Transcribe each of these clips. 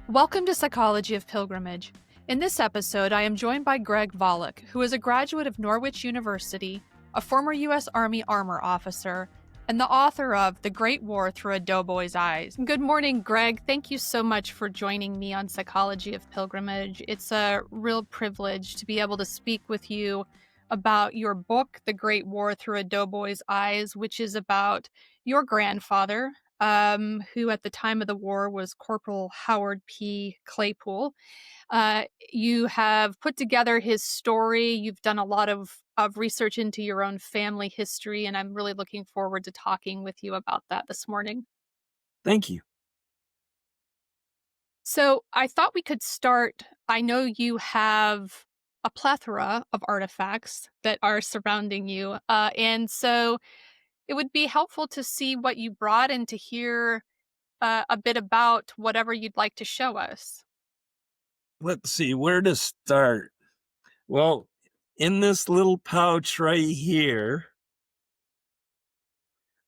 Welcome to Psychology of Pilgrimage. In this episode, I am joined by Greg Valloch, who is a graduate of Norwich University, a former U.S. Army armor officer, and the author of The Great War Through a Doughboy's Eyes. Good morning, Greg. Thank you so much for joining me on Psychology of Pilgrimage. It's a real privilege to be able to speak with you about your book, The Great War Through a Doughboy's Eyes, which is about your grandfather, who at the time of the war was Corporal Howard P. Claypoole. You have put together his story. You've done a lot of research into your own family history, and I'm really looking forward to talking with you about that this morning. Thank you. So I thought we could start. I know you have a plethora of artifacts that are surrounding you. And so it would be helpful to see what you brought and to hear a bit about whatever you'd like to show us. Let's see where to start. Well, in this little pouch right here,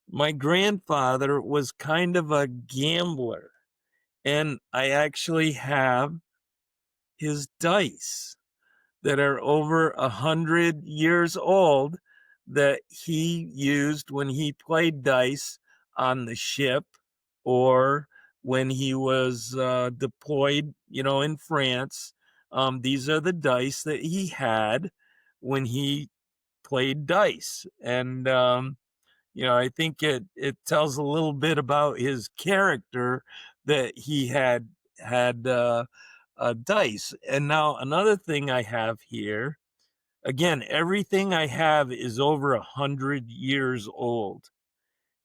my grandfather was kind of a gambler, and I actually have his dice that are over 100 years old that he used when he played dice on the ship or when he was deployed, in France. These are the dice that he had when he played dice. And, I think it tells a little bit about his character that he had dice. And now another thing I have here, again, everything I have is over 100 years old.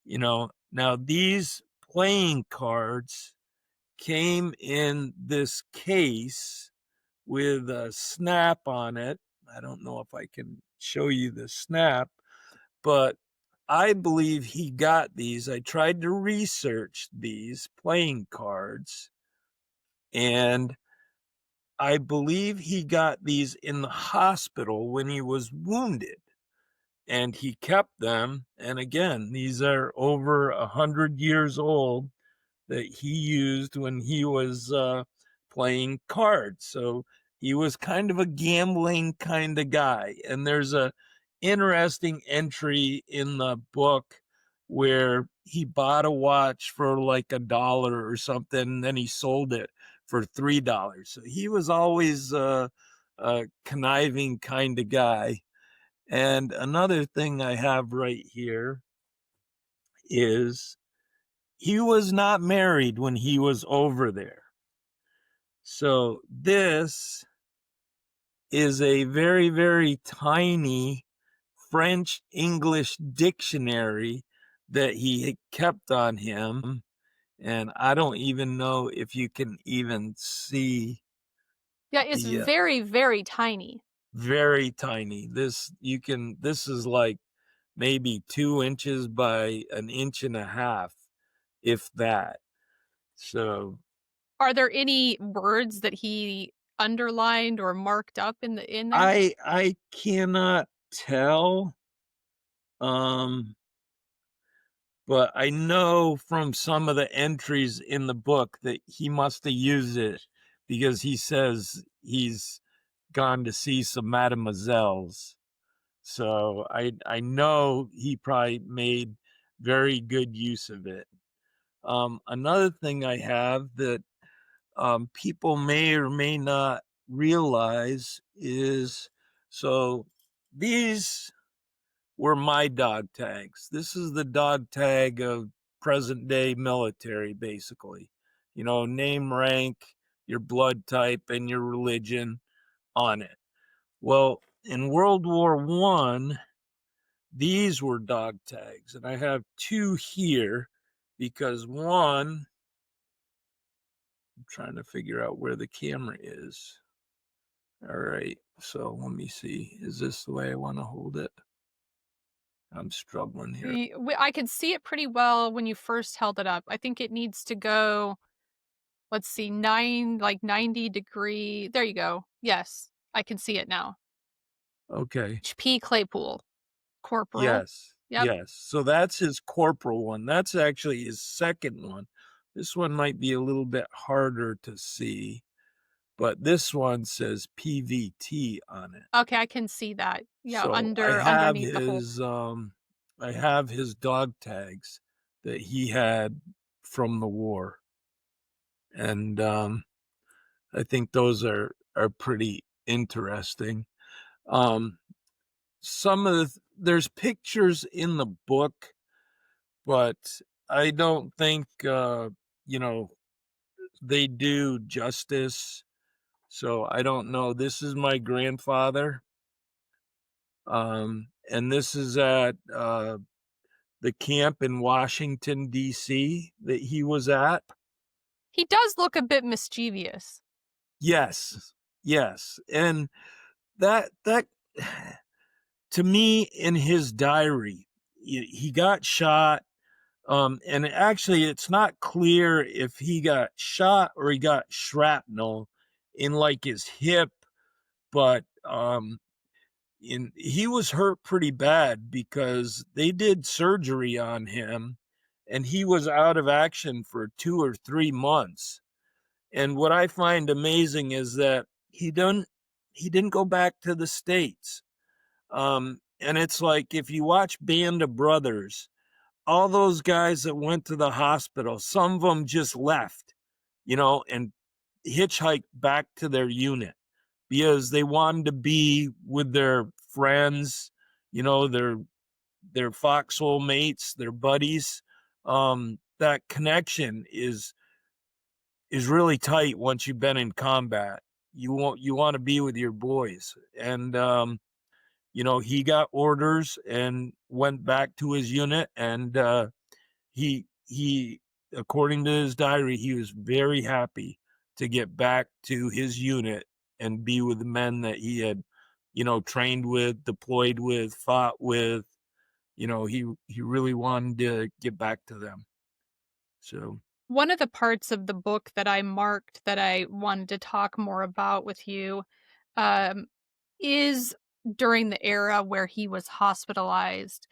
Now these playing cards came in this case with a snap on it. I don't know if I can show you the snap, but I believe he got these. I tried to research these playing cards, and I believe he got these in the hospital when he was wounded, and he kept them. And again, these are over 100 years old that he used when he was playing cards. So he was kind of a gambling kind of guy. And there's a interesting entry in the book where he bought a watch for like $1 or something, and then he sold it for $3. So he was always a conniving kind of guy. And another thing I have right here is he was not married when he was over there. So this is a very, very tiny French English dictionary that he had kept on him. And I don't even know if you can even see. Yeah, it's very, very tiny. Very tiny. This is like maybe 2 inches by 1.5 inches, if that. So Are there any words that he underlined or marked up in there? I cannot tell. But I know from some of the entries in the book that he must have used it because he says he's gone to see some mademoiselles. So I know he probably made very good use of it. Another thing I have that people may or may not realize is, so these were my dog tags. This is the dog tag of present day military, basically. Name, rank, your blood type, and your religion on it. Well, in World War I, these were dog tags, and I have 2 here because one, I'm trying to figure out where the camera is. All right, so let me see. Is this the way I want to hold it? I'm struggling here. I could see it pretty well when you first held it up. I think it needs to go, let's see, 90 degree. There you go. Yes, I can see it now. Okay. P. Claypoole, Corporal. Yes. Yep. Yes. So that's his corporal one. That's actually his second one. This one might be a little bit harder to see, but this one says PVT on it. Okay, I can see that. Yeah, So underneath the whole. I have his dog tags that he had from the war. And I think those are pretty interesting. Um, there's pictures in the book, but I don't think you know, they do justice. So I don't know. This is my grandfather. And this is at the camp in Washington, D.C. that he was at. He does look a bit mischievous. Yes, yes. And that to me, in his diary, he got shot. And actually, it's not clear if he got shot or he got shrapnel in like his hip, but he was hurt pretty bad because they did surgery on him, and he was out of action for 2 or 3 months. And what I find amazing is that he didn't go back to the States. And it's like, if you watch Band of Brothers, all those guys that went to the hospital, some of them just left, and hitchhiked back to their unit because they wanted to be with their friends, their foxhole mates, their buddies. That connection is really tight once you've been in combat. You want to be with your boys. And he got orders and went back to his unit, and he according to his diary, he was very happy to get back to his unit and be with the men that he had trained with, deployed with, fought with. He really wanted to get back to them. So One of the parts of the book that I marked that I wanted to talk more about with you um, is during the era where he was hospitalized.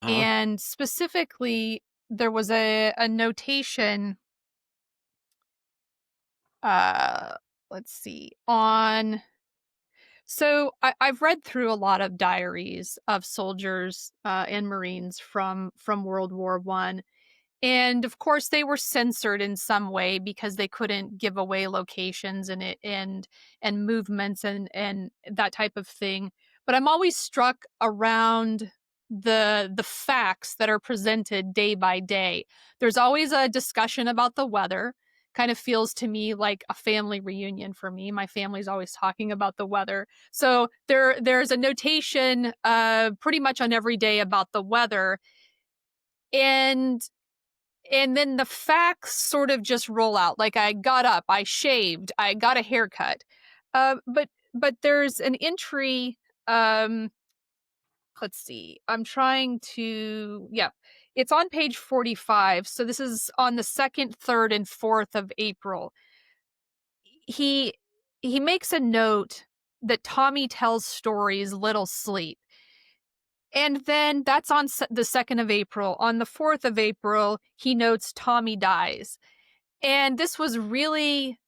huh And specifically, there was a notation, uh, let's see, on. So I've read through a lot of diaries of soldiers and Marines from World War One. And of course, they were censored in some way because they couldn't give away locations and movements and that type of thing. But I'm always struck around the facts that are presented day by day. There's always a discussion about the weather. Kind of feels to me like a family reunion for me. My family's always talking about the weather. So there's a notation pretty much on every day about the weather. And then the facts sort of just roll out. Like, I got up, I shaved, I got a haircut. But there's an entry. Um, let's see. I'm trying to. Yeah, it's on page 45. So this is on the 2nd, 3rd, and 4th of April. He he makes a note that Tommy tells stories, little sleep. And then that's on the 2nd of April. On the 4th of April, he notes Tommy dies. And this was really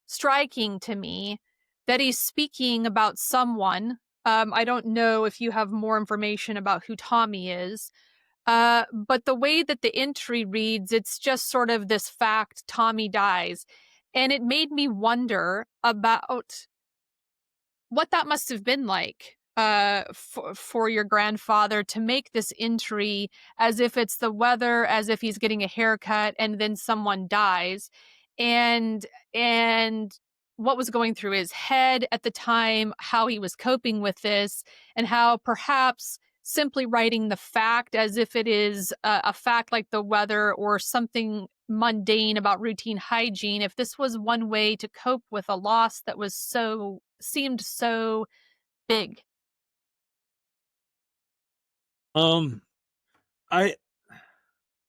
striking to me that he's speaking about someone. I don't know if you have more information about who Tommy is, but the way that the entry reads, it's just sort of this fact: Tommy dies. And it made me wonder about what that must have been like for your grandfather to make this entry as if it's the weather, as if he's getting a haircut, and then someone dies, and what was going through his head at the time, how he was coping with this, and how perhaps simply writing the fact as if it is a fact like the weather or something mundane about routine hygiene, if this was one way to cope with a loss that was seemed so big. um I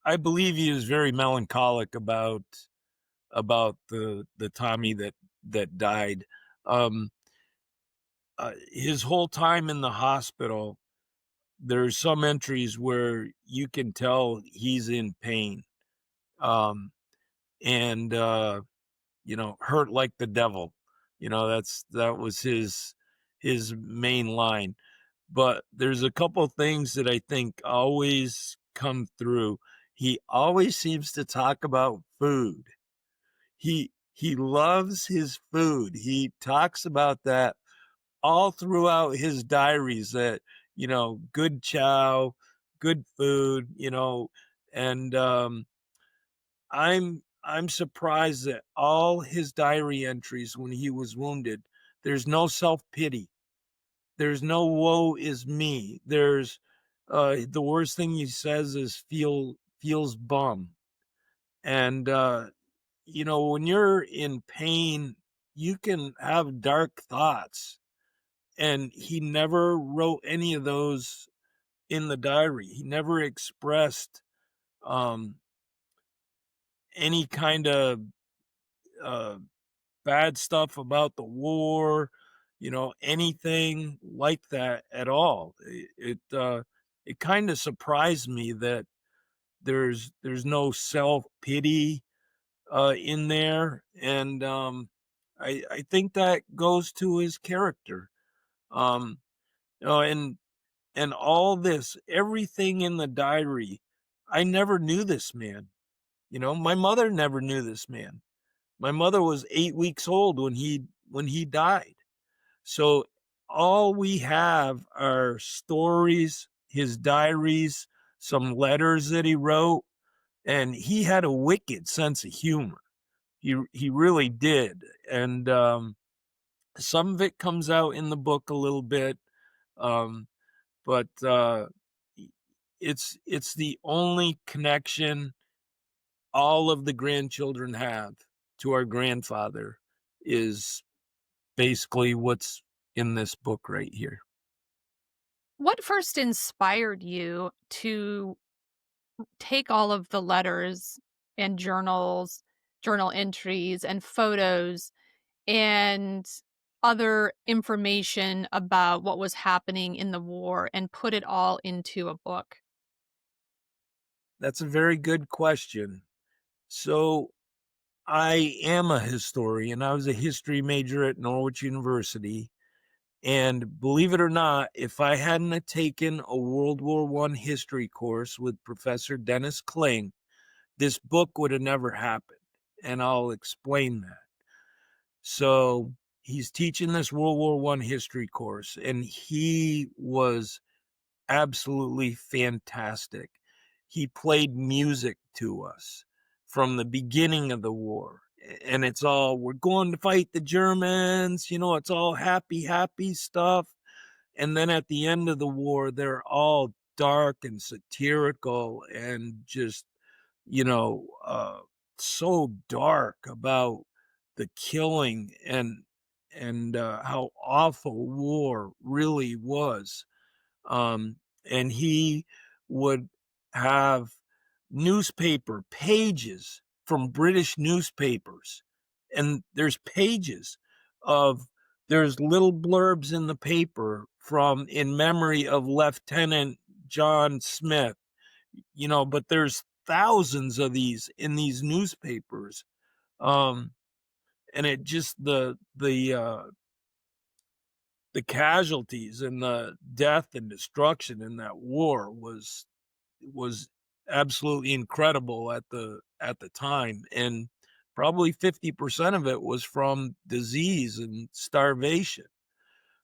I believe he is very melancholic about the Tommy that died. Um, his whole time in the hospital, there's some entries where you can tell he's in pain. Um, and hurt like the devil. That was his main line. But there's a couple things that I think always come through. He always seems to talk about food. He loves his food. He talks about that all throughout his diaries, that good chow, good food, and I'm surprised that all his diary entries when he was wounded, there's no self-pity. There's no woe is me. There's the worst thing he says is feels bum. And when you're in pain, you can have dark thoughts. And he never wrote any of those in the diary. He never expressed um any kind of uh bad stuff about the war, anything like that at all. It kind of surprised me that there's no self-pity in there. And I think that goes to his character. Um and all this, everything in the diary, I never knew this man. My mother never knew this man. My mother was 8 weeks old when he died. So all we have are stories, his diaries, some letters that he wrote, and he had a wicked sense of humor. He really did. And some of it comes out in the book a little bit. Um, but it's the only connection all of the grandchildren have to our grandfather is basically what's in this book right here. What first inspired you to take all of the letters and journal entries and photos and other information about what was happening in the war and put it all into a book? That's a very good question. So I am a historian. I was a history major at Norwich University. And believe it or not, if I hadn't have taken a World War I history course with Professor Dennis Kling, this book would have never happened. And I'll explain that. So he's teaching this World War I history course, and he was absolutely fantastic. He played music to us from the beginning of the war. And it's all, we're going to fight the Germans, it's all happy, happy stuff. And then at the end of the war, they're all dark and satirical and just, you know, uh, so dark about the killing and how awful war really was. Um, and he would have newspaper pages from British newspapers, and there's pages of there's little blurbs in the paper from in memory of Lieutenant John Smith, but there's thousands of these in these newspapers. um and it just the casualties and the death and destruction in that war was absolutely incredible at the time. And probably 50% of it was from disease and starvation.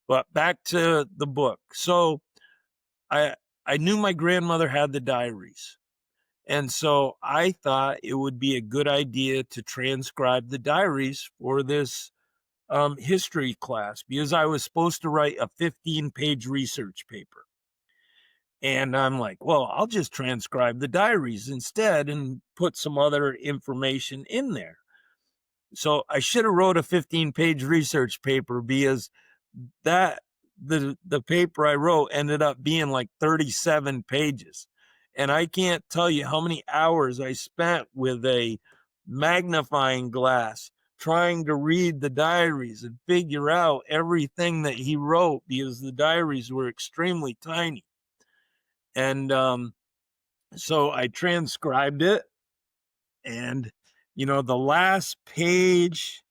But back to the book. So i I knew my grandmother had the diaries, and so I thought it would be a good idea to transcribe the diaries for this history class, because I was supposed to write a 15-page research paper. And I'm like, well, I'll just transcribe the diaries instead and put some other information in there. So I should have wrote a 15-page research paper, because that the paper I wrote ended up being like 37 pages. And I can't tell you how many hours I spent with a magnifying glass trying to read the diaries and figure out everything that he wrote, because the diaries were extremely tiny. And so I transcribed it, and the last page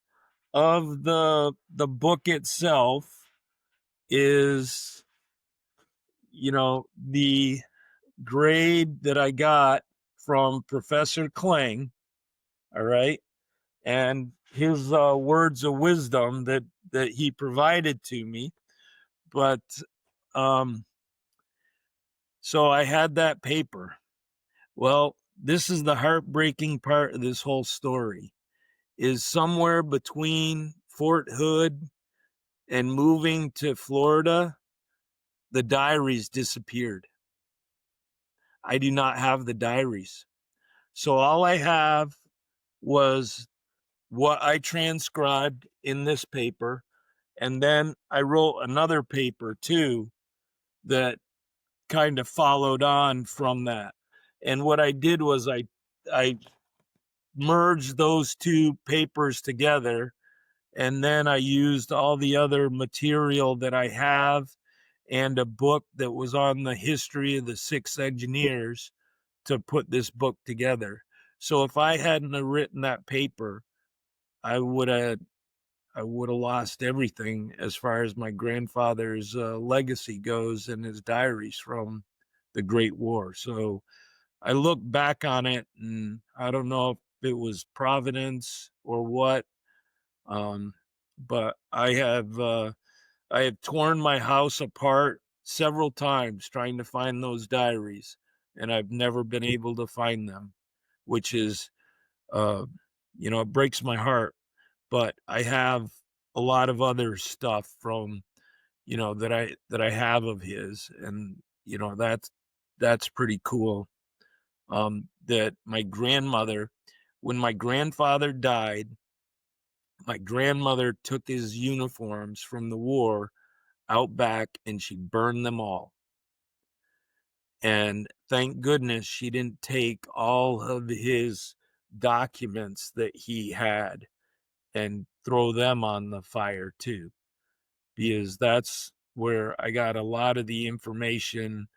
of the book itself is, the grade that I got from Professor Kling. All right. And his words of wisdom that he provided to me. But so I had that paper. Well, this is the heartbreaking part of this whole story, is somewhere between Fort Hood and moving to Florida, the diaries disappeared. I do not have the diaries. So all I have was what I transcribed in this paper. And then I wrote another paper too that kind of followed on from that. And what I did was I merged those two papers together, and then I used all the other material that I have and a book that was on the history of the 6 engineers to put this book together. So if I hadn't have written that paper, I would have lost everything as far as my grandfather's legacy goes and his diaries from the Great War. So I look back on it, and I don't know if it was providence or what, but I have torn my house apart several times trying to find those diaries, and I've never been able to find them, which is, it breaks my heart. But I have a lot of other stuff from, that I have of his, and that's pretty cool. That my grandmother, when my grandfather died, my grandmother took his uniforms from the war out back and she burned them all. And thank goodness she didn't take all of his documents that he had and throw them on the fire too, because that's where I got a lot of the information.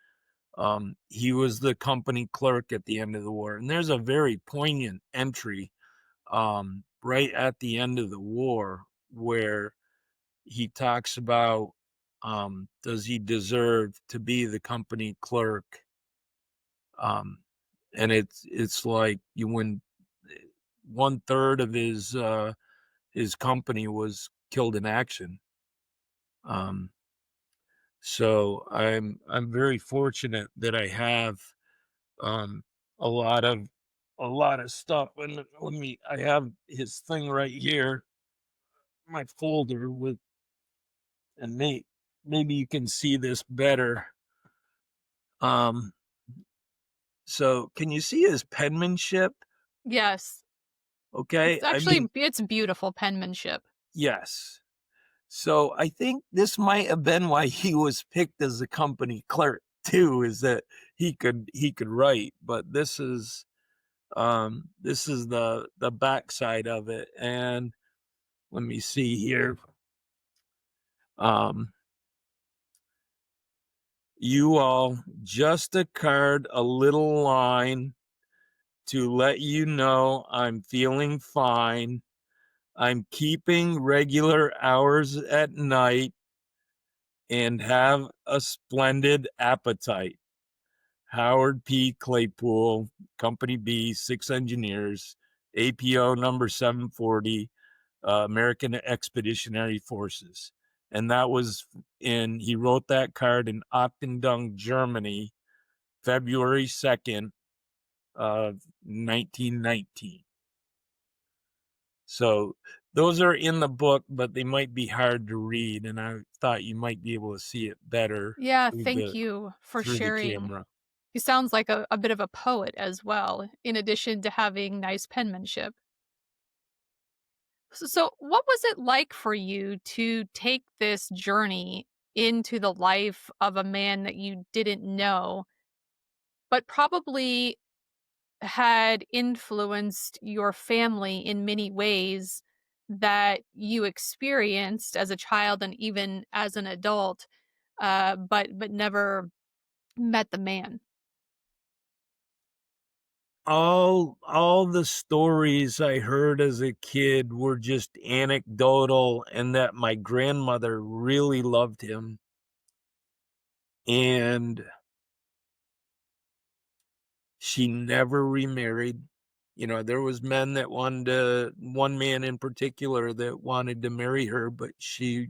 He was the company clerk at the end of the war, and there's a very poignant entry right at the end of the war where he talks about, does he deserve to be the company clerk? And it's like when 1/3 of his company was killed in action. So I'm very fortunate that I have um, a lot of stuff. And I have his thing right here, my folder with, and maybe you can see this better. Um, so can you see his penmanship? Yes. Okay, It's beautiful penmanship. yes. So I think this might have been why he was picked as a company clerk too, is that he could write. But this is the backside of it. And let me see here. You all, just a card, a little line to let you know I'm feeling fine. I'm keeping regular hours at night and have a splendid appetite. Howard P. Claypoole, Company B, 6 engineers, APO number 740, American Expeditionary Forces. And that was he wrote that card in Ochtendung, Germany, February 2nd of 1919. So those are in the book, but they might be hard to read, and I thought you might be able to see it better Yeah, through thank you for the sharing. camera. He sounds like a bit of a poet as well, in addition to having nice penmanship. So, what was it like for you to take this journey into the life of a man that you didn't know, but probably had influenced your family in many ways that you experienced as a child and even as an adult, but never met the man? all the stories I heard as a kid were just anecdotal, and that my grandmother really loved him, and she never remarried. You know, there was men that wanted to, one man in particular that wanted to marry her, but she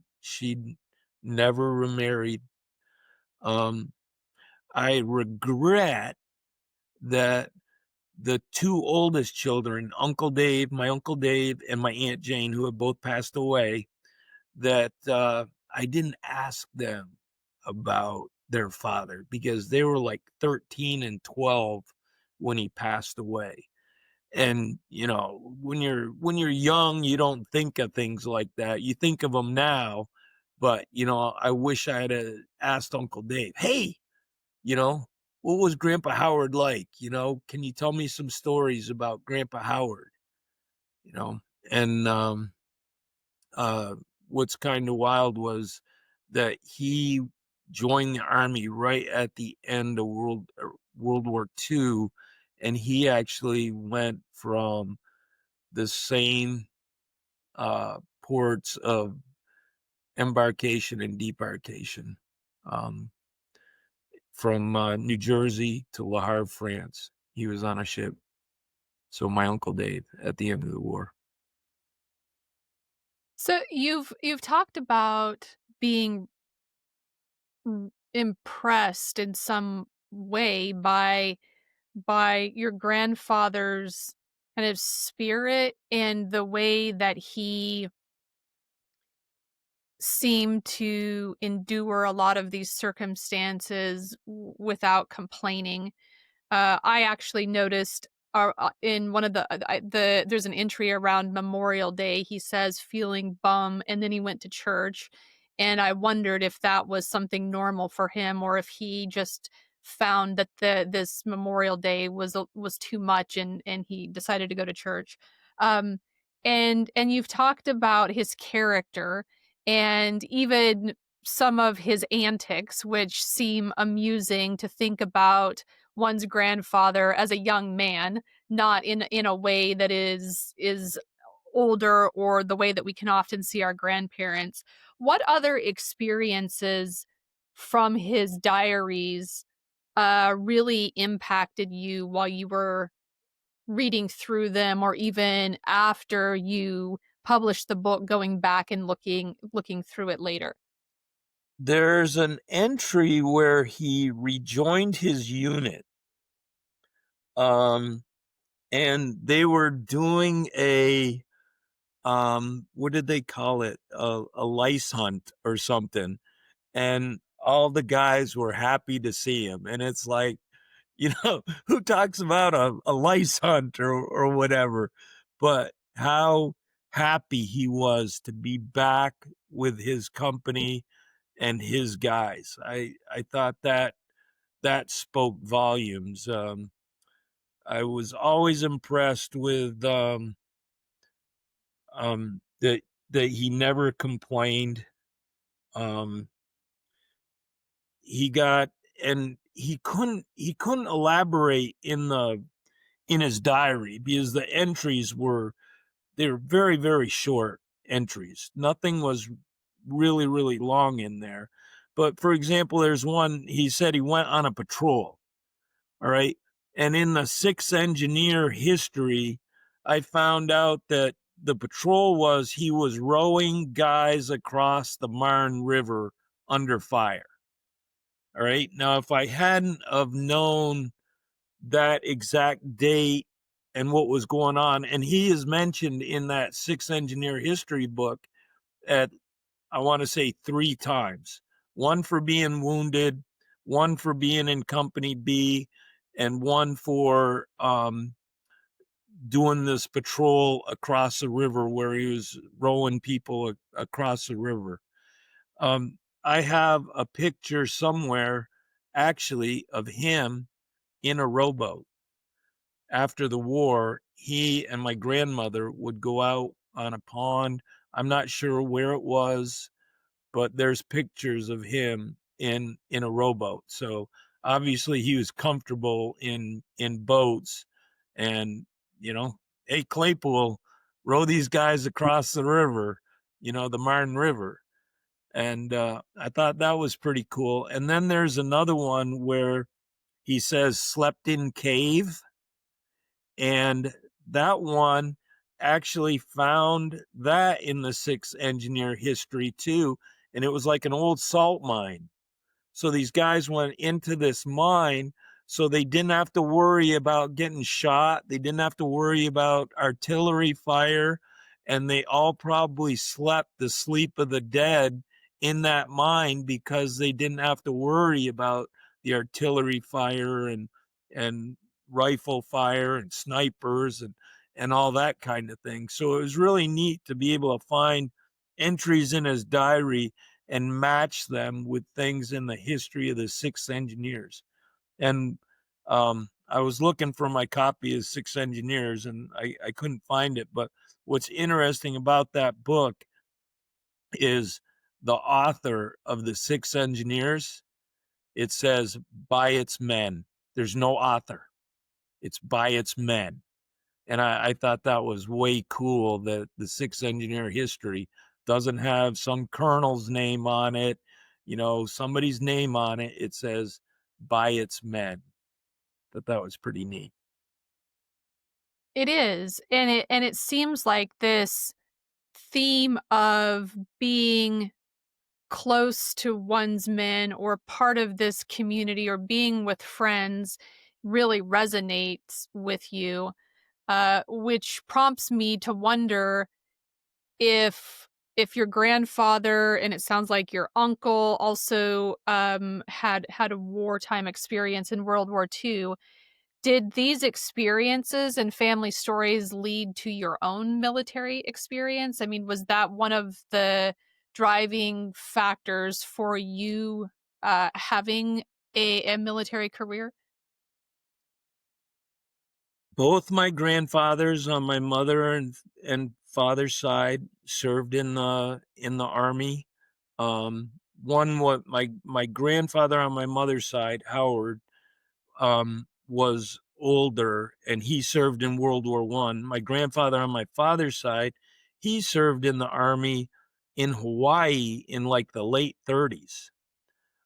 never remarried. Um, I regret that the two oldest children, my Uncle Dave and my Aunt Jane, who have both passed away, that I didn't ask them about their father, because they were like 13 and 12 when he passed away. And you know, when you're young, you don't think of things like that. You think of them now, but you know, I wish I had asked Uncle Dave, hey, you know, what was Grandpa Howard like? You know, can you tell me some stories about Grandpa Howard? You know, and uh, what's kind of wild was that he joined the army right at the end of World War II, and he actually went from the same ports of embarkation and debarkation, um, from New Jersey to Le Havre, France. He was on a ship. So my Uncle Dave at the end of the war. So you've talked about being impressed in some way by your grandfather's kind of spirit and the way that he seemed to endure a lot of these circumstances without complaining. I actually noticed in one of there's an entry around Memorial Day. He says feeling bum, and then he went to church, and I wondered if that was something normal for him, or if he just found that this Memorial Day was too much, and he decided to go to church. Um, and you've talked about his character and even some of his antics, which seem amusing to think about one's grandfather as a young man, not in a way that is older or the way that we can often see our grandparents. What other experiences from his diaries really impacted you while you were reading through them, or even after you published the book, going back and looking through it later? There's an entry where he rejoined his unit. Um, and they were doing what did they call it? A lice hunt or something. And all the guys were happy to see him. And it's like, you know, who talks about a lice hunt or whatever? But how happy he was to be back with his company and his guys. I thought that spoke volumes. I was always impressed with that he never complained. Um, he got and he couldn't elaborate in his diary, because the entries were very, very short entries. Nothing was really, really long in there. But for example, there's one, he said he went on a patrol. All right. And in the 6th engineer history, I found out that the patrol he was rowing guys across the Marne River under fire. All right. Now, if I hadn't have known that exact date and what was going on, and he is mentioned in that 6th engineer history book at, I want to say, 3 times. One for being wounded, one for being in Company B, and one for doing this patrol across the river where he was rowing people across the river. I have a picture somewhere, actually, of him in a rowboat. After the war, he and my grandmother would go out on a pond. I'm not sure where it was, but there's pictures of him in a rowboat. So obviously he was comfortable in boats, And, you know, hey, Claypoole, row these guys across the river, the Martin River. And I thought that was pretty cool. And then there's another one where he says slept in cave. And that one actually found that in the 6th engineer history too. And it was like an old salt mine. So these guys went into this mine so they didn't have to worry about getting shot. They didn't have to worry about artillery fire. And they all probably slept the sleep of the dead in that mine because they didn't have to worry about the artillery fire and rifle fire and snipers and all that kind of thing. So it was really neat to be able to find entries in his diary and match them with things in the history of the 6th engineers. And I was looking for my copy of 6th engineers and I couldn't find it. But what's interesting about that book is the author of the 6th engineers. It says by its men. There's no author. It's by its men. And I thought that was way cool that the 6th engineer history doesn't have some colonel's name on it, somebody's name on it. It says by its men. That was pretty neat. It is. And it seems like this theme of being close to one's men or part of this community or being with friends really resonates with you, which prompts me to wonder if your grandfather, and it sounds like your uncle also had a wartime experience in World War II. Did these experiences and family stories lead to your own military experience? I mean, was that one of the driving factors for you having a military career? Both my grandfathers on my mother and father's side served in the army. One what my grandfather on my mother's side, Howard, was older and he served in World War One. My grandfather on my father's side, he served in the army in Hawaii in like the late 30s.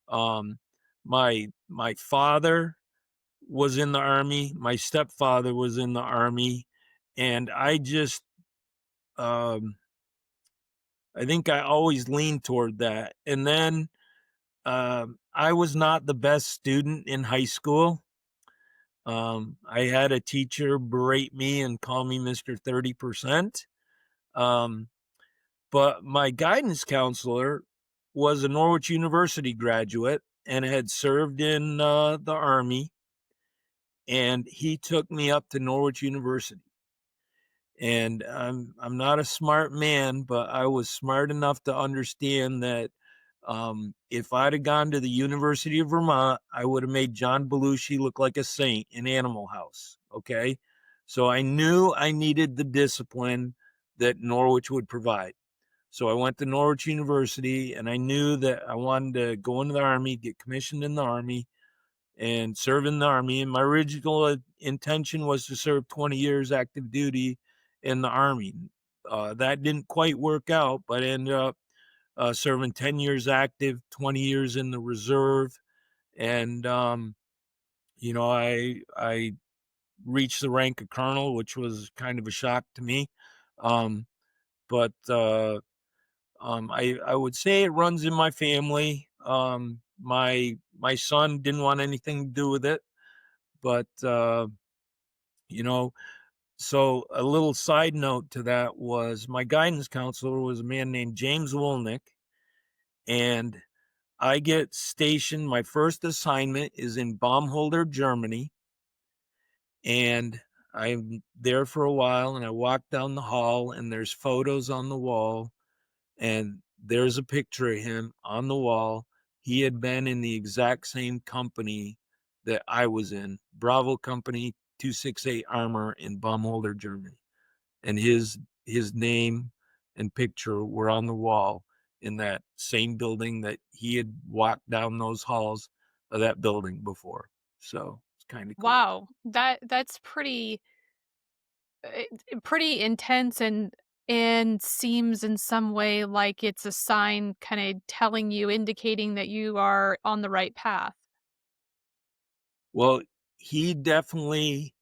Um, my father was in the army. My stepfather was in the army, and um, I think I always leaned toward that. And then I was not the best student in high school. I had a teacher berate me and call me Mr. 30%. Um, but my guidance counselor was a Norwich University graduate and had served in the Army. And he took me up to Norwich University. And I'm not a smart man, but I was smart enough to understand that if I'd have gone to the University of Vermont, I would have made John Belushi look like a saint in Animal House. Okay. So I knew I needed the discipline that Norwich would provide. So I went to Norwich University and I knew that I wanted to go into the Army, get commissioned in the Army, and serve in the Army. And my original intention was to serve 20 years active duty in the Army. That didn't quite work out, but I ended up serving 10 years active, 20 years in the reserve. And, I reached the rank of colonel, which was kind of a shock to me. But I would say it runs in my family. My son didn't want anything to do with it, but you know, so a little side note to that was my guidance counselor was a man named James Woolnick, and I get stationed. My first assignment is in Baumholder, Germany, and I'm there for a while. And I walk down the hall, and there's photos on the wall, and there's a picture of him on the wall. He had been in the exact same company that I was in, Bravo Company 268 Armor in Baumholder, Germany. And his name and picture were on the wall in that same building that he had walked down those halls of that building before. So it's kind of cool. Wow, that's pretty. pretty intense and seems in some way like it's a sign kind of telling you, indicating that you are on the right path. Well, he definitely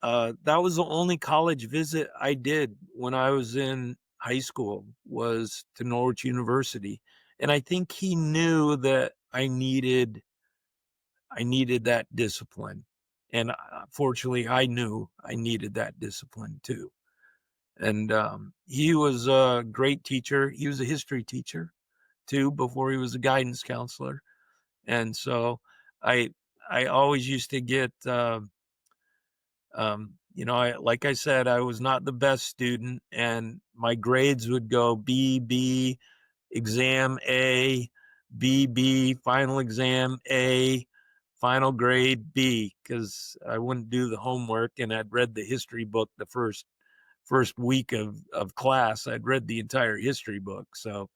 that was the only college visit I did when I was in high school, was to Norwich University, and I think he knew that I needed that discipline, and fortunately, I knew I needed that discipline too. And he was a great teacher. He was a history teacher too before he was a guidance counselor, and so I I always used to get like I said, I was not the best student, and my grades would go B, B, exam A, B, B, final exam A, final grade B, because I wouldn't do the homework, and I'd read the history book the first week of class. I'd read the entire history book. So,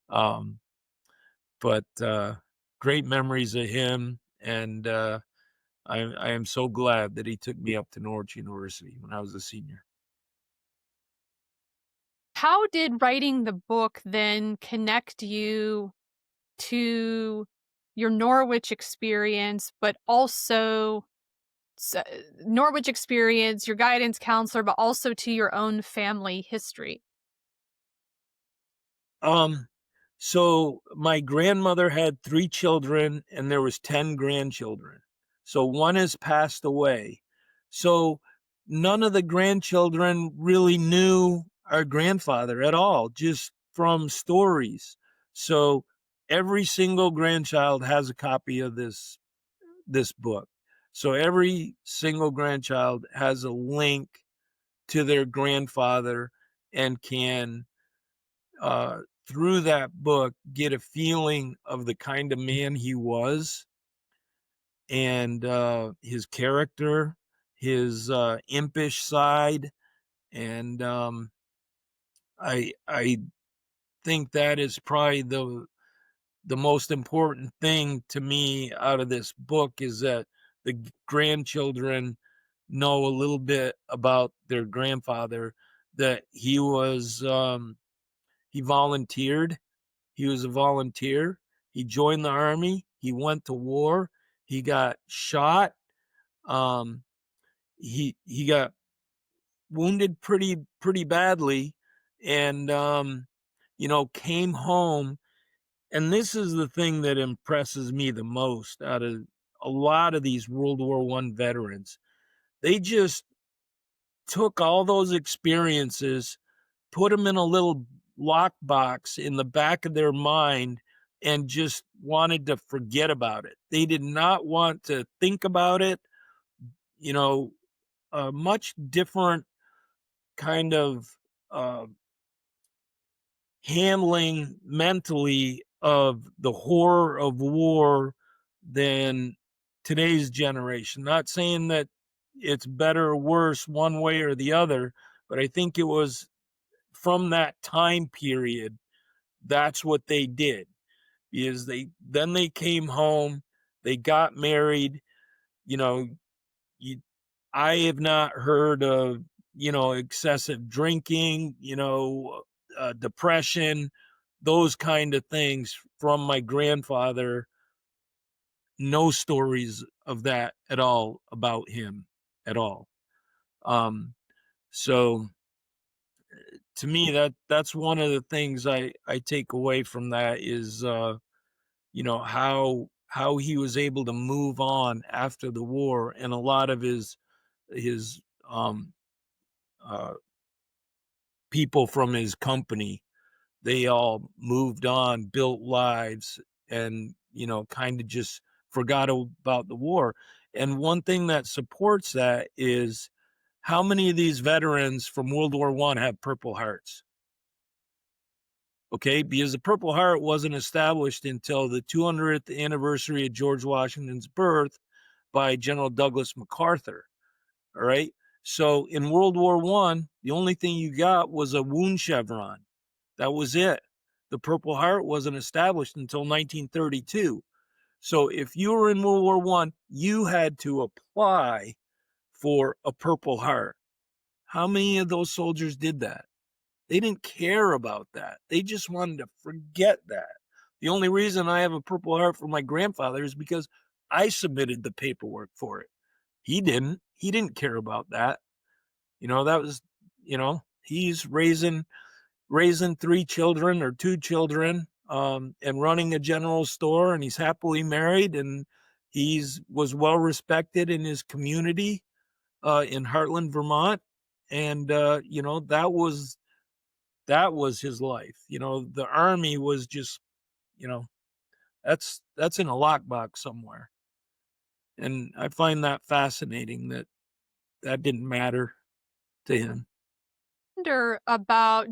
um, but great memories of him, and I am so glad that he took me up to Norwich University when I was a senior. How did writing the book then connect you to your Norwich experience, but also s- Norwich experience, your guidance counselor, but also to your own family history? Um, so my grandmother had 3 children and there was 10 grandchildren. So one has passed away. So none of the grandchildren really knew our grandfather at all, just from stories. So every single grandchild has a copy of this book. So every single grandchild has a link to their grandfather and can through that book get a feeling of the kind of man he was, and his character, his impish side, and I think that is probably the most important thing to me out of this book, is that the grandchildren know a little bit about their grandfather, that he volunteered. He was a volunteer. He joined the army. He went to war. He got shot. Um, he got wounded pretty badly, and came home. And this is the thing that impresses me the most out of a lot of these World War One veterans. They just took all those experiences, put them in a little lockbox in the back of their mind, and just wanted to forget about it. They did not want to think about it. You know, a much different kind of uh, handling mentally of the horror of war than today's generation. Not saying that it's better or worse one way or the other, but I think it was from that time period, that's what they did. Is they came home, they got married. you know you, I have not heard of excessive drinking, depression, those kind of things from my grandfather. No stories of that at all about him at all. Um so to me, that's one of the things I take away from that, is how he was able to move on after the war, and a lot of his uh people from his company, they all moved on, built lives, and kind of just forgot about the war. And one thing that supports that is, how many of these veterans from World War One have Purple Hearts? Okay, because the Purple Heart wasn't established until the 200th anniversary of George Washington's birth by General Douglas MacArthur. All right. So in World War One, the only thing you got was a wound chevron. That was it. The Purple Heart wasn't established until 1932. So if you were in World War One, you had to apply for a Purple Heart. How many of those soldiers did that? They didn't care about that. They just wanted to forget that. The only reason I have a Purple Heart for my grandfather is because I submitted the paperwork for it. He didn't. He didn't care about that. That was, he's raising 3 children or 2 children, and running a general store, and he's happily married, and was well respected in his community in Heartland, Vermont. And that was his life. The Army was just, that's in a lockbox somewhere. And I find that fascinating that didn't matter to him. Wonder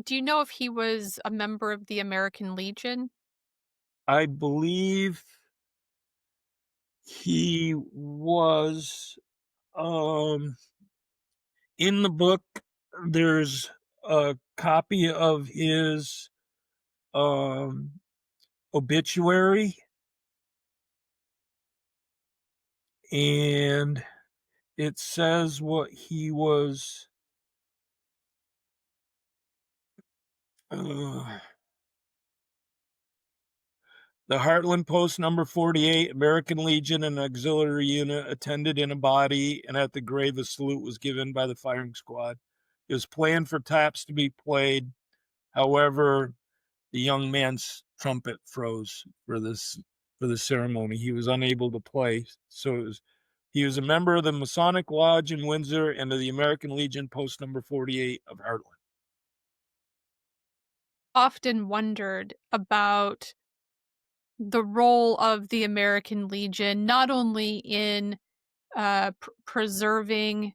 do you know if he was a member of the American Legion? I believe he was. In the book, there's a copy of his obituary, and it says what he was. The Heartland Post number 48, American Legion and Auxiliary Unit, attended in a body, and at the grave a salute was given by the firing squad. It was planned for taps to be played. However, the young man's trumpet froze for the ceremony. He was unable to play. So he was a member of the Masonic Lodge in Windsor and of the American Legion Post number 48 of Heartland. Often wondered about the role of the American Legion, not only in preserving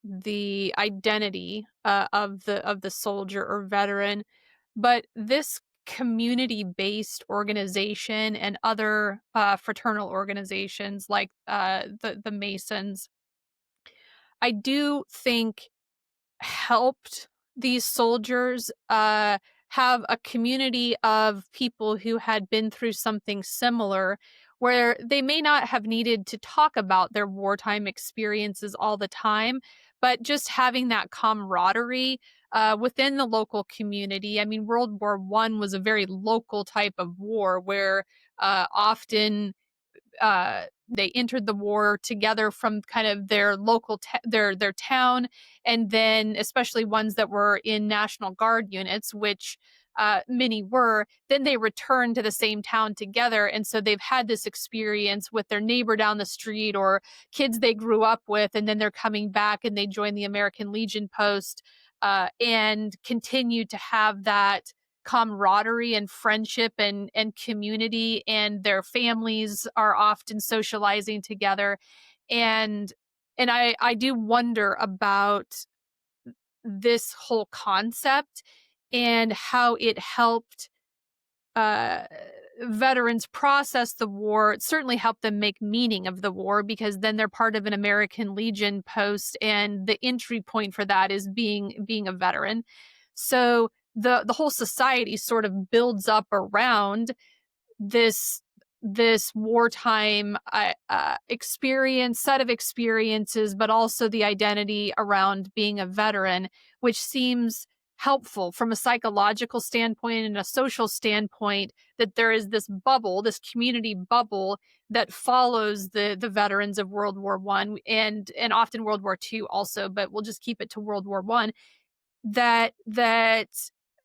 the identity of the soldier or veteran, but this community-based organization and other fraternal organizations like the Masons, I do think helped these soldiers have a community of people who had been through something similar, where they may not have needed to talk about their wartime experiences all the time, but just having that camaraderie within the local community. I mean, World War One was a very local type of war where often they entered the war together from kind of their local their town, and then especially ones that were in National Guard units, which many were, then they returned to the same town together, and so they've had this experience with their neighbor down the street or kids they grew up with, and then they're coming back and they join the American Legion post and continue to have that camaraderie and friendship and community, and their families are often socializing together. And I do wonder about this whole concept and how it helped uh veterans process the war. It certainly helped them make meaning of the war, because then they're part of an American Legion post, and the entry point for that is being a veteran. So the whole society sort of builds up around this wartime set of experiences, but also the identity around being a veteran, which seems helpful from a psychological standpoint and a social standpoint, that there is this bubble, this community bubble that follows the veterans of World War One and often World War Two also, but we'll just keep it to World War One, that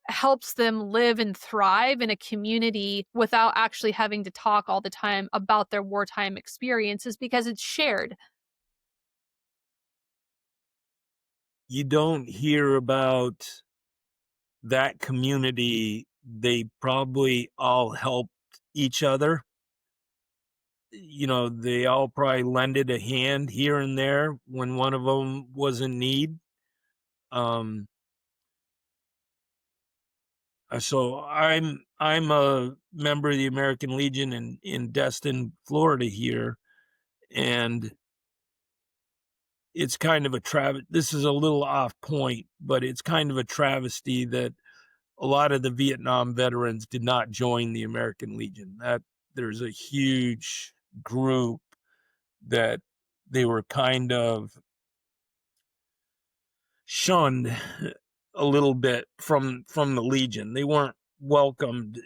helps them live and thrive in a community without actually having to talk all the time about their wartime experiences, because it's shared. You don't hear about that community. They probably all helped each other. They all probably lended a hand here and there when one of them was in need. So I'm a member of the American Legion in Destin, Florida here, and it's kind of a this is a little off point, but it's kind of a travesty that a lot of the Vietnam veterans did not join the American Legion. That there's a huge group that they were kind of shunned a little bit from the Legion. They weren't welcomed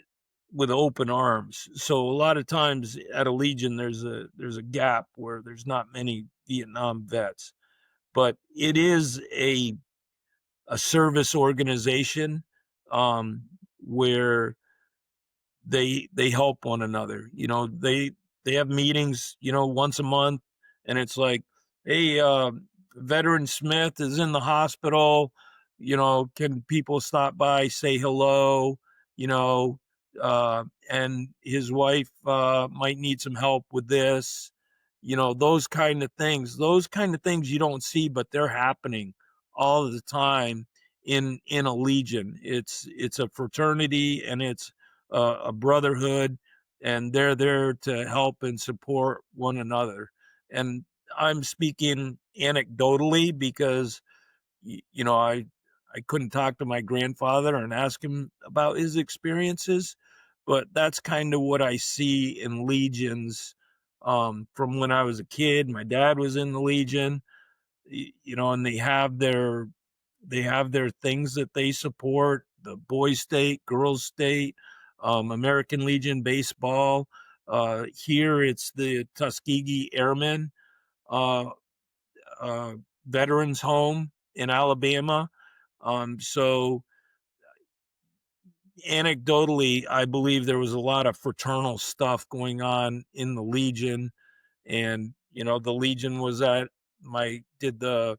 with open arms. So a lot of times at a Legion, there's a gap where there's not many Vietnam vets, but it is a service organization, where they help one another. They have meetings, once a month, and it's like, hey, veteran Smith is in the hospital. Can people stop by, say hello? You know, and his wife might need some help with this. Those kind of things. Those kind of things you don't see, but they're happening all the time in a Legion. It's a fraternity, and it's a brotherhood, and they're there to help and support one another. And I'm speaking anecdotally because I couldn't talk to my grandfather and ask him about his experiences, but that's kind of what I see in Legions, from when I was a kid. My dad was in the Legion, and they have their things that they support: the boys state, girls state, American Legion baseball. Here it's the Tuskegee Airmen uh, uh, Veterans Home in Alabama. So anecdotally, I believe there was a lot of fraternal stuff going on in the Legion, and the Legion was did the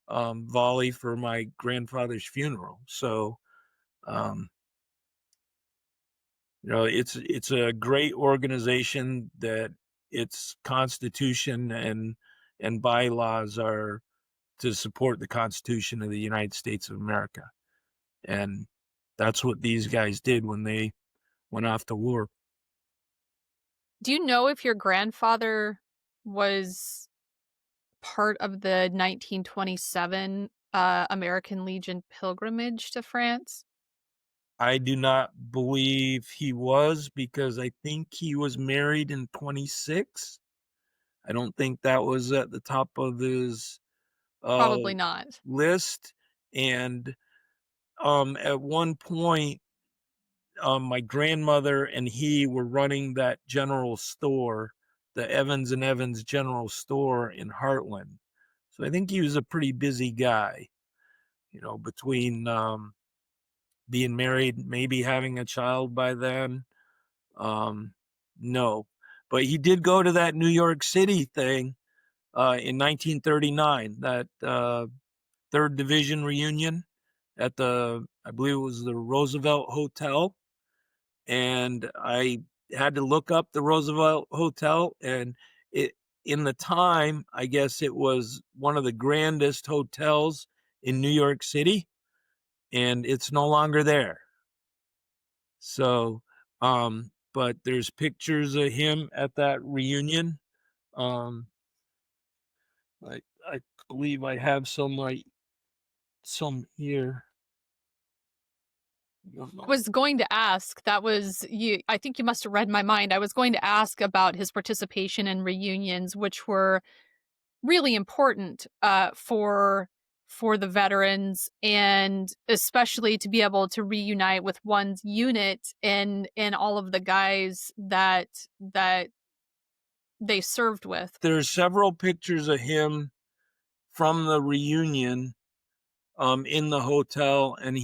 volley for my grandfather's funeral. So um, it's a great organization that its constitution and bylaws are to support the Constitution of the United States of America. And that's what these guys did when they went off to war. Do you know if your grandfather was part of the 1927 American Legion pilgrimage to France? I do not believe he was, because I think he was married in 26. I don't think that was at the top of his Probably not. list. And at one point, my grandmother and he were running that general store, the Evans and Evans General Store in Heartland. So I think he was a pretty busy guy, between being married, maybe having a child by then. No, but he did go to that New York City thing in 1939, that third division reunion at I believe it was the Roosevelt Hotel. And I had to look up the Roosevelt Hotel, and it in the time, I guess it was one of the grandest hotels in New York City, and it's no longer there. So, but there's pictures of him at that reunion. Um, I believe I have some here. I was going to ask, that was you. I think you must have read my mind. I was going to ask about his participation in reunions, which were really important for the veterans, and especially to be able to reunite with one's unit and all of the guys that they served with. There's several pictures of him from the reunion in the hotel, and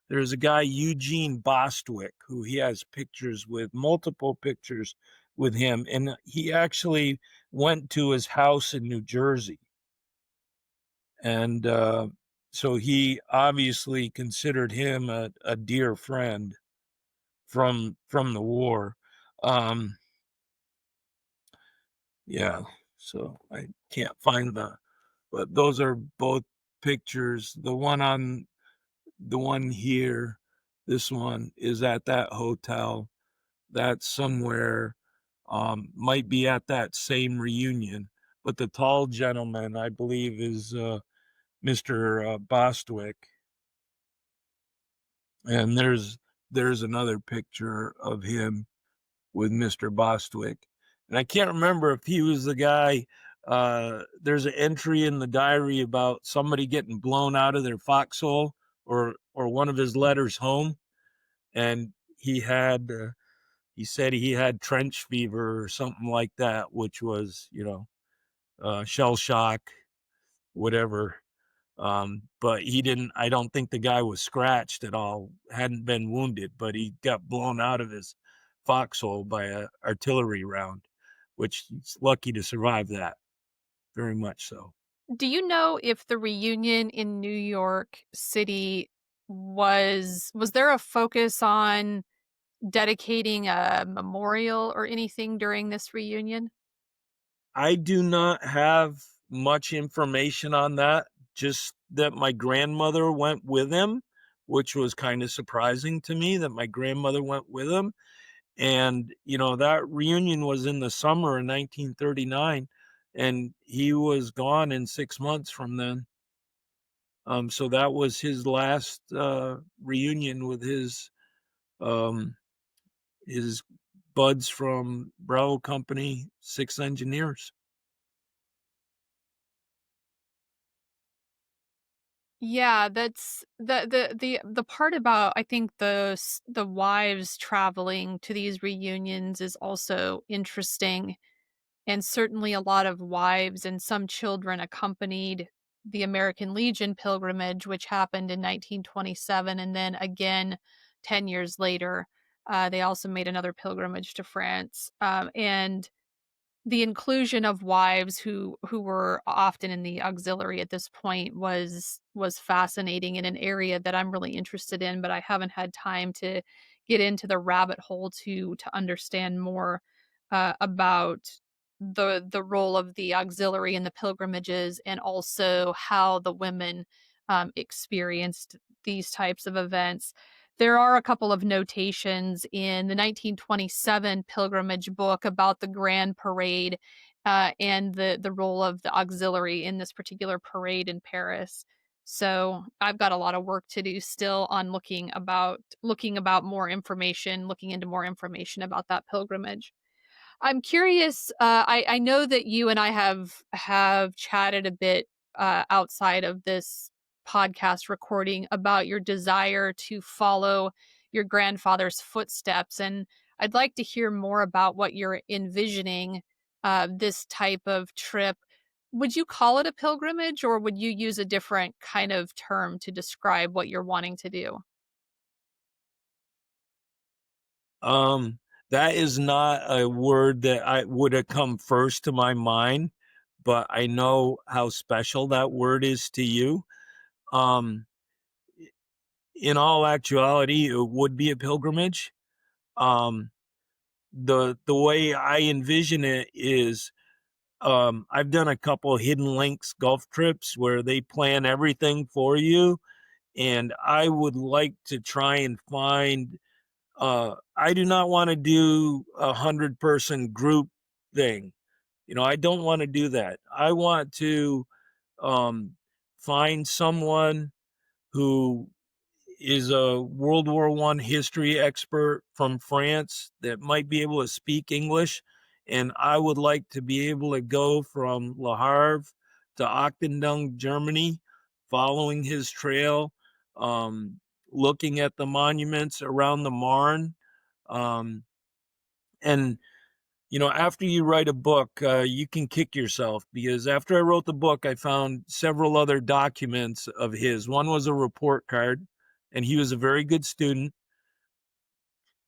there's a guy, Eugene Bostwick, who he has pictures with, multiple pictures with him, and he actually went to his house in New Jersey. And so he obviously considered him a dear friend from the war. Yeah, so I can't find but those are both pictures. The one here, this one is at that hotel. That's somewhere, might be at that same reunion. But the tall gentleman, I believe, is Mr. Bostwick. And there's another picture of him with Mr. Bostwick. And I can't remember if he was the guy there's an entry in the diary about somebody getting blown out of their foxhole or one of his letters home, and he said he had trench fever or something like that, which was, shell shock, whatever. But he didn't, I don't think the guy was scratched at all, hadn't been wounded, but he got blown out of his foxhole by a artillery round, which he's lucky to survive that, very much so. Do you know if the reunion in New York City was there a focus on dedicating a memorial or anything during this reunion? I do not have much information on that, just that my grandmother went with him, which was kind of surprising to me that my grandmother went with him. And, that reunion was in the summer of 1939, and he was gone in 6 months from then. So that was his last reunion with um, his buds from Bravo Company 6 engineers. Yeah, that's the part about I think the wives traveling to these reunions is also interesting. And certainly a lot of wives and some children accompanied the American Legion pilgrimage, which happened in 1927. And then again, 10 years later, they also made another pilgrimage to France. And the inclusion of wives who were often in the auxiliary at this point was fascinating in an area that I'm really interested in, but I haven't had time to get into the rabbit hole to understand more about the role of the auxiliary in the pilgrimages and also how the women experienced these types of events. There are a couple of notations in the 1927 pilgrimage book about the Grand Parade and the role of the auxiliary in this particular parade in Paris. So I've got a lot of work to do still on looking about more information, looking into more information about that pilgrimage. I'm curious. I know that you and I have chatted a bit outside of this podcast recording about your desire to follow your grandfather's footsteps, and I'd like to hear more about what you're envisioning this type of trip. Would you call it a pilgrimage, or would you use a different kind of term to describe what you're wanting to do? Um, that is not a word that I would have come first to my mind, but I know how special that word is to you. Um, in all actuality, it would be a pilgrimage. Um, the way I envision it is, I've done a couple hidden links golf trips where they plan everything for you, and I would like to try and find. I do not want to do 100-person group thing. I don't want to do that. I want to um, find someone who is a World War I history expert from France that might be able to speak English. And I would like to be able to go from Le Havre to Ochtendung, Germany, following his trail, looking at the monuments around the Marne. Um, and after you write a book, you can kick yourself, because after I wrote the book, I found several other documents of his. One was a report card, and he was a very good student.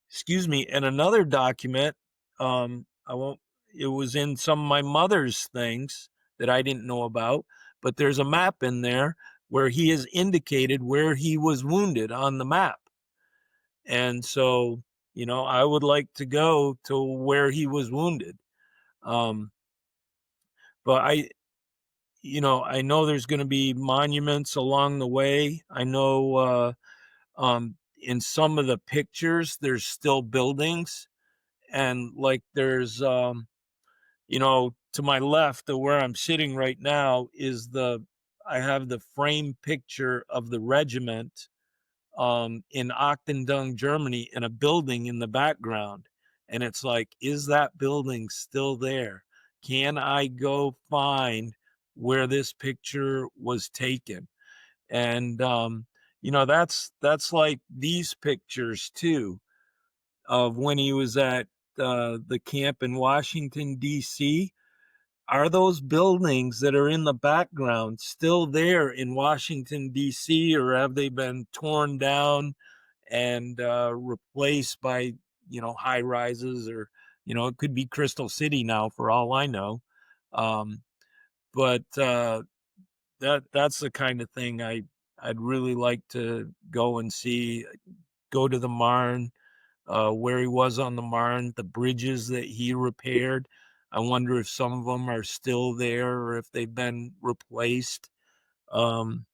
Excuse me. And another document, I won't, it was in some of my mother's things that I didn't know about, but there's a map in there where he has indicated where he was wounded on the map. And so, I would like to go to where he was wounded. Um, but I know there's going to be monuments along the way. I know, in some of the pictures, there's still buildings, and like there's, to my left of where I'm sitting right now I have the frame picture of the regiment, in Ochtendung, Germany, in a building in the background. And it's like, is that building still there? can I go find where this picture was taken? And that's like these pictures too, of when he was at the camp in Washington, D.C. Are those buildings that are in the background still there in Washington, D.C., or have they been torn down and replaced by, high rises, or, it could be Crystal City now for all I know. Um, but that's the kind of thing I'd really like to go and see, go to the Marne, where he was on the Marne, the bridges that he repaired. I wonder if some of them are still there or if they've been replaced. Um,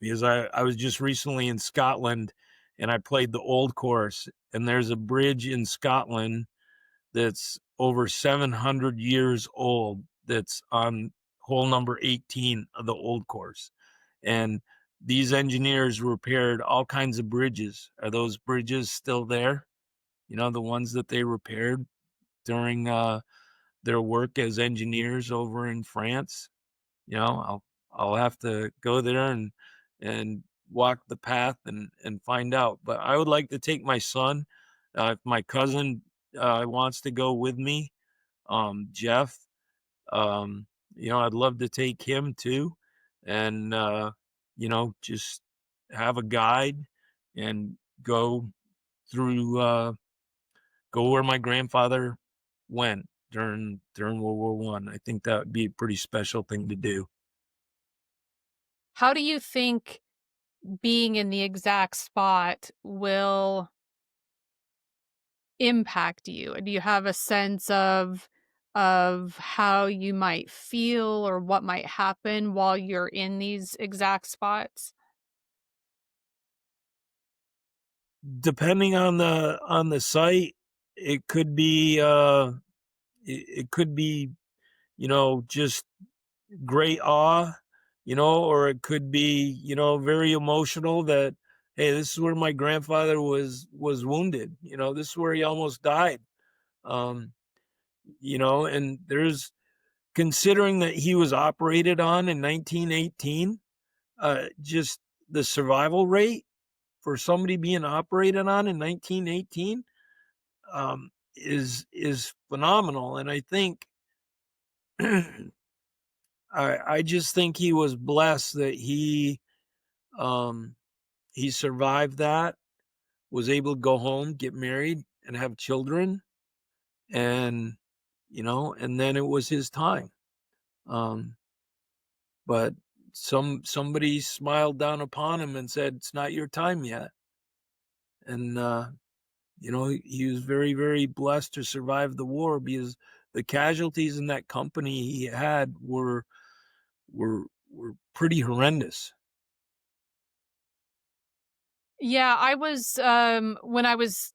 because I was just recently in Scotland and I played the old course, and there's a bridge in Scotland that's over 700 years old that's on hole number 18 of the old course. And these engineers repaired all kinds of bridges. Are those bridges still there? The ones that they repaired during their work as engineers over in France. I'll have to go there and walk the path and find out. But I would like to take my son. If my cousin wants to go with me, Jeff, I'd love to take him too, and just have a guide and go through go where my grandfather went during World War One. I think that would be a pretty special thing to do. How do you think being in the exact spot will impact you? Do you have a sense of how you might feel or what might happen while you're in these exact spots? Depending on the site, it could be it could be, just great awe, or it could be, very emotional that, hey, this is where my grandfather was wounded. This is where he almost died. Um, and there's, considering that he was operated on in 1918, just the survival rate for somebody being operated on in 1918 is phenomenal. And I think I just think he was blessed that he survived that, was able to go home, get married, and have children, and and then it was his time. Um, but somebody smiled down upon him and said, "It's not your time yet." And he was very, very blessed to survive the war, because the casualties in that company he had were pretty horrendous. Yeah, I was when I was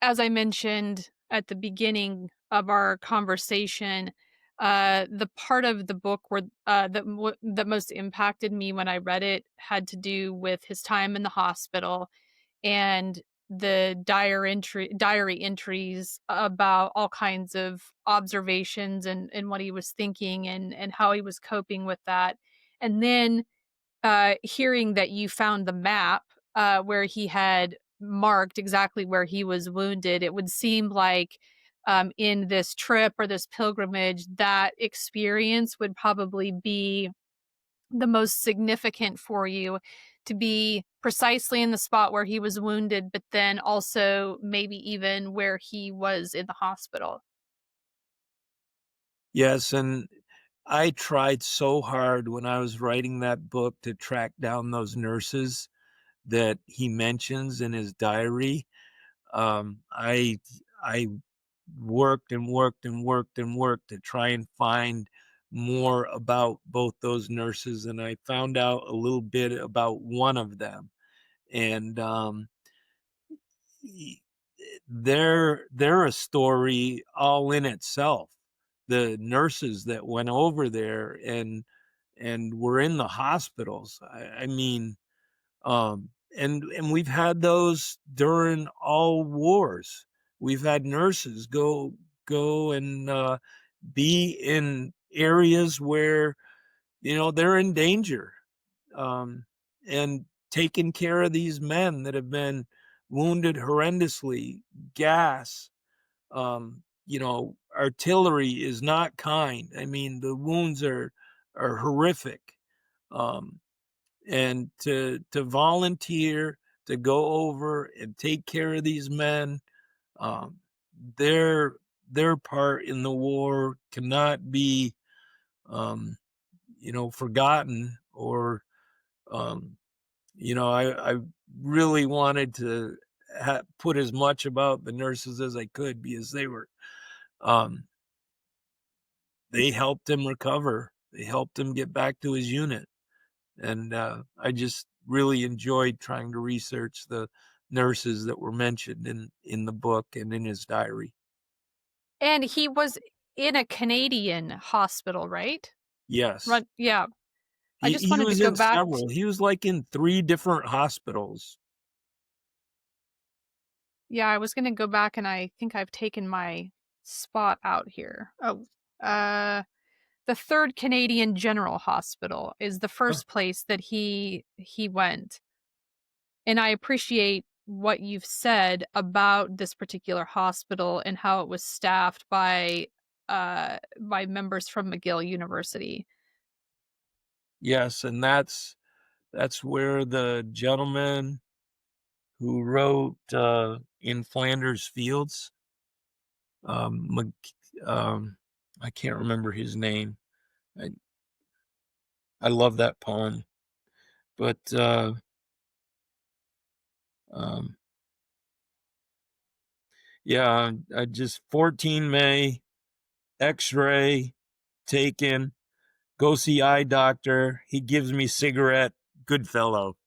as I mentioned at the beginning of our conversation, the part of the book where that most impacted me when I read it had to do with his time in the hospital and the diary entries about all kinds of observations and what he was thinking and how he was coping with that. And then hearing that you found the map where he had marked exactly where he was wounded, it would seem like in this trip or this pilgrimage, that experience would probably be the most significant for you, to be precisely in the spot where he was wounded, but then also maybe even where he was in the hospital. Yes, and I tried so hard when I was writing that book to track down those nurses that he mentions in his diary. I worked and worked and worked and worked to try and find more about both those nurses, and I found out a little bit about one of them. And y- they're a story all in itself. The nurses that went over there and were in the hospitals. I mean, and we've had those during all wars. We've had nurses go and be in areas where, they're in danger, and taking care of these men that have been wounded horrendously. Gas, artillery is not kind. I mean, the wounds are horrific. Um, and to volunteer to go over and take care of these men, um, their part in the war cannot be, forgotten. Or I really wanted to put as much about the nurses as I could, because um, they helped him recover. They helped him get back to his unit. And I just really enjoyed trying to research the nurses that were mentioned in the book and in his diary. And he was in a Canadian hospital, right? Yes. Yeah. I just He wanted to was go in back. several. He was like in 3 different hospitals. Yeah, I was going to go back, and I think I've taken my spot out here. Oh, the 3rd Canadian General Hospital is the Oh, first place that he went. And I appreciate what you've said about this particular hospital and how it was staffed by members from McGill University. yes, and that's where the gentleman who wrote In Flanders Fields, um, um, I can't remember his name. I I love that poem, but um, yeah, I just 14 May, X-ray taken, go see eye doctor. He gives me cigarette, good fellow.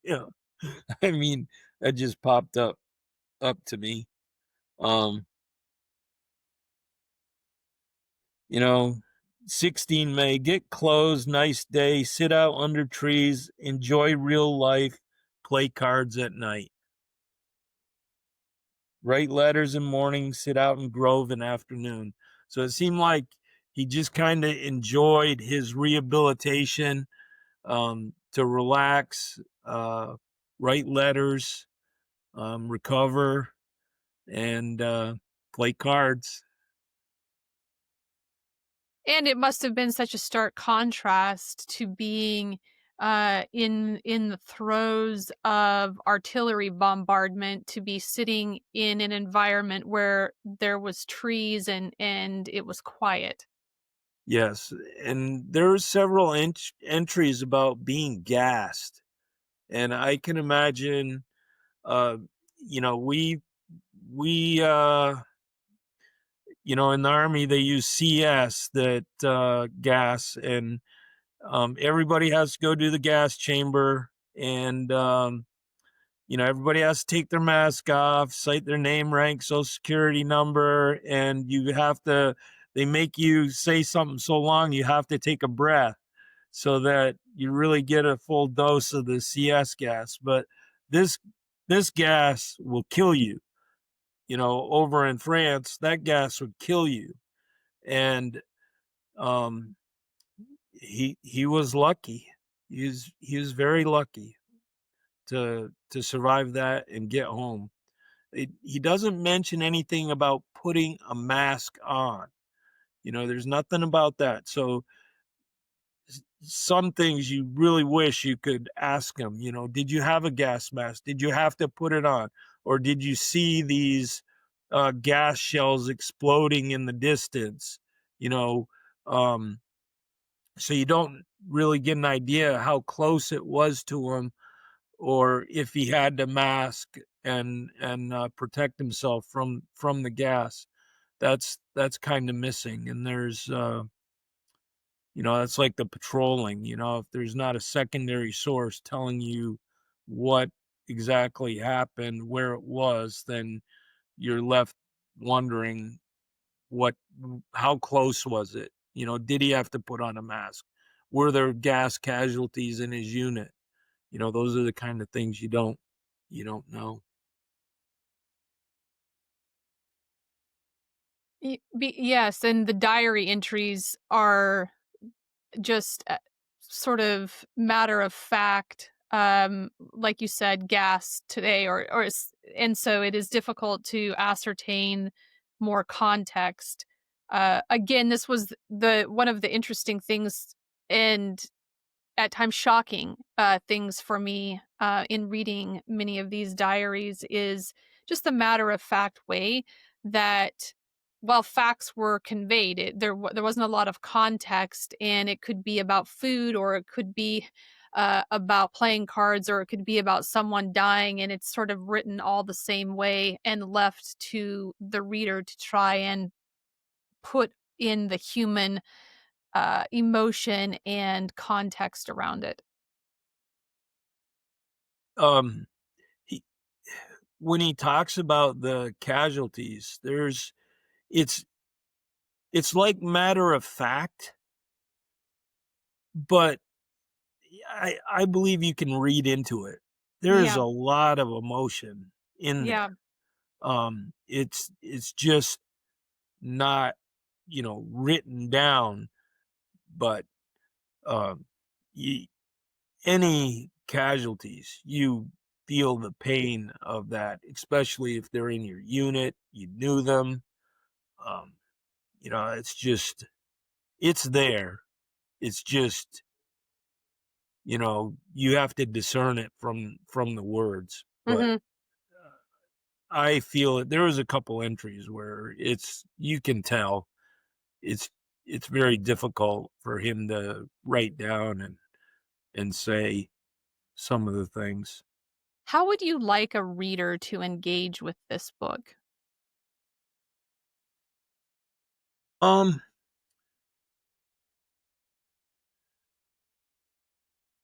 Yeah, I mean, that just popped up to me. Um, you know, 16 May, get clothes, nice day, sit out under trees, enjoy real life, play cards at night. Write letters in morning, sit out in grove in afternoon. So it seemed like he just kind of enjoyed his rehabilitation, to relax, write letters, recover, and play cards. And it must have been such a stark contrast to being in the throes of artillery bombardment, to be sitting in an environment where there was trees and it was quiet. Yes, and there are several entries about being gassed, and I can imagine. Uh, you know, we in the Army they use CS, that gas, and everybody has to go to the gas chamber, and everybody has to take their mask off, cite their name, rank, social security number, and they make you say something so long you have to take a breath so that you really get a full dose of the CS gas. But this this gas will kill you. Over in France, that gas would kill you. And um, he was lucky. He was very lucky to survive that and get home. He doesn't mention anything about putting a mask on. There's nothing about that. So some things you really wish you could ask him. Did you have a gas mask? Did you have to put it on? Or did you see these gas shells exploding in the distance? You know, um, so you don't really get an idea how close it was to him, or if he had to mask and protect himself from the gas. That's kind of missing. And there's that's like the patrolling. If there's not a secondary source telling you what exactly happened, where it was, then you're left wondering what how close was it. Did he have to put on a mask? Were there gas casualties in his unit? Those are the kind of things you don't know. Yes, and the diary entries are just sort of matter of fact, like you said, gas today, and so it is difficult to ascertain more context. Again, this was the one of the interesting things, and at times shocking things for me in reading many of these diaries is just the matter of fact way that while facts were conveyed, there wasn't a lot of context, and it could be about food, or it could be about playing cards, or it could be about someone dying, and it's sort of written all the same way and left to the reader to try and put in the human emotion and context around it. Um, he, when he talks about the casualties, it's it's like matter of fact, but I believe you can read into it. There's Yeah, a lot of emotion in yeah. there. It's just not, written down, but um, y any casualties, you feel the pain of that, especially if they're in your unit, you knew them. Um, it's just it's there. It's just, you have to discern it from the words. But Mhm. I feel it. There was a couple entries where you can tell it's it's very difficult for him to write down and say some of the things. How would you like a reader to engage with this book? Um,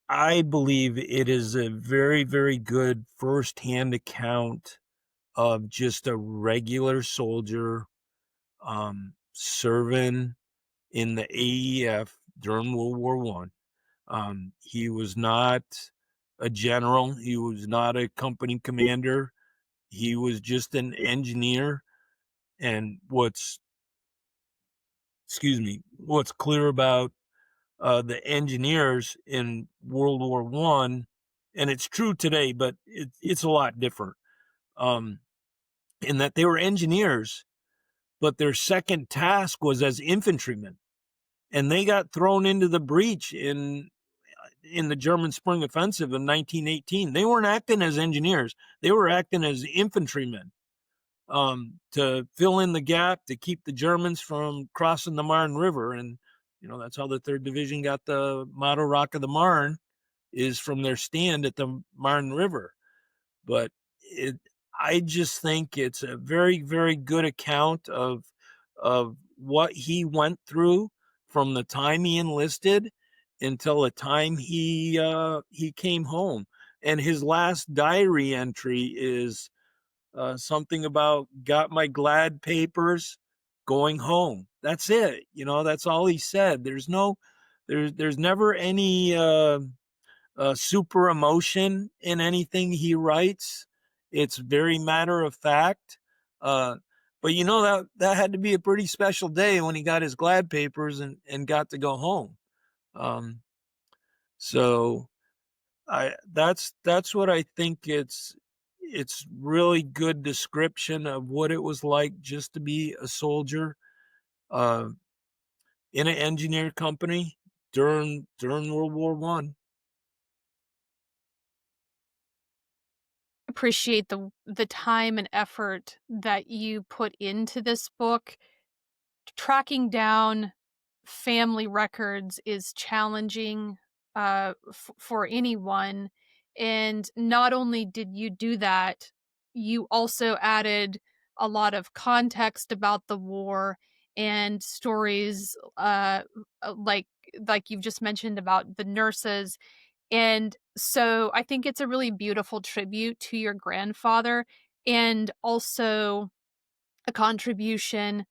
I believe it is a very, very good firsthand account of just a regular soldier serving in the AEF during World War One. He was not a general. He was not a company commander. He was just an engineer. And what's clear about the engineers in World War One, and it's true today, but it's a lot different. Um, in that they were engineers, but their second task was as infantrymen, and they got thrown into the breach in the German Spring Offensive in 1918. They weren't acting as engineers; they were acting as infantrymen to fill in the gap to keep the Germans from crossing the Marne River. And that's how the Third Division got the motto "Rock of the Marne," is from their stand at the Marne River. But it, I just think it's a very, very good account of what he went through from the time he enlisted until the time he came home. And his last diary entry is something about got my glad papers, going home. That's it. That's all he said. There's never any super emotion in anything he writes. It's very matter of fact. Uh, but that had to be a pretty special day when he got his glad papers and got to go home. Um, so that's what I think. It's really good description of what it was like just to be a soldier uh, in an engineer company during World War One. Appreciate the time and effort that you put into this book. Tracking down family records is challenging for anyone. And not only did you do that, you also added a lot of context about the war and stories like you've just mentioned about the nurses. And so I think it's a really beautiful tribute to your grandfather, and also a contribution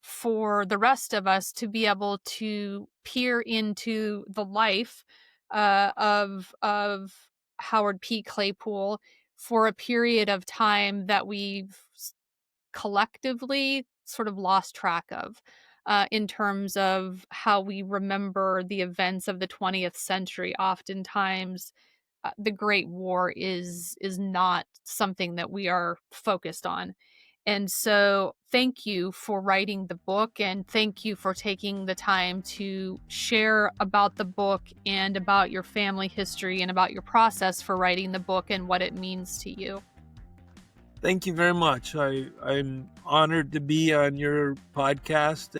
for the rest of us to be able to peer into the life of Howard P. Claypoole for a period of time that we've collectively sort of lost track of in terms of how we remember the events of the 20th century. Oftentimes, the Great War is not something that we are focused on. And so, thank you for writing the book, and thank you for taking the time to share about the book and about your family history and about your process for writing the book and what it means to you. Thank you very much. I'm honored to be on your podcast.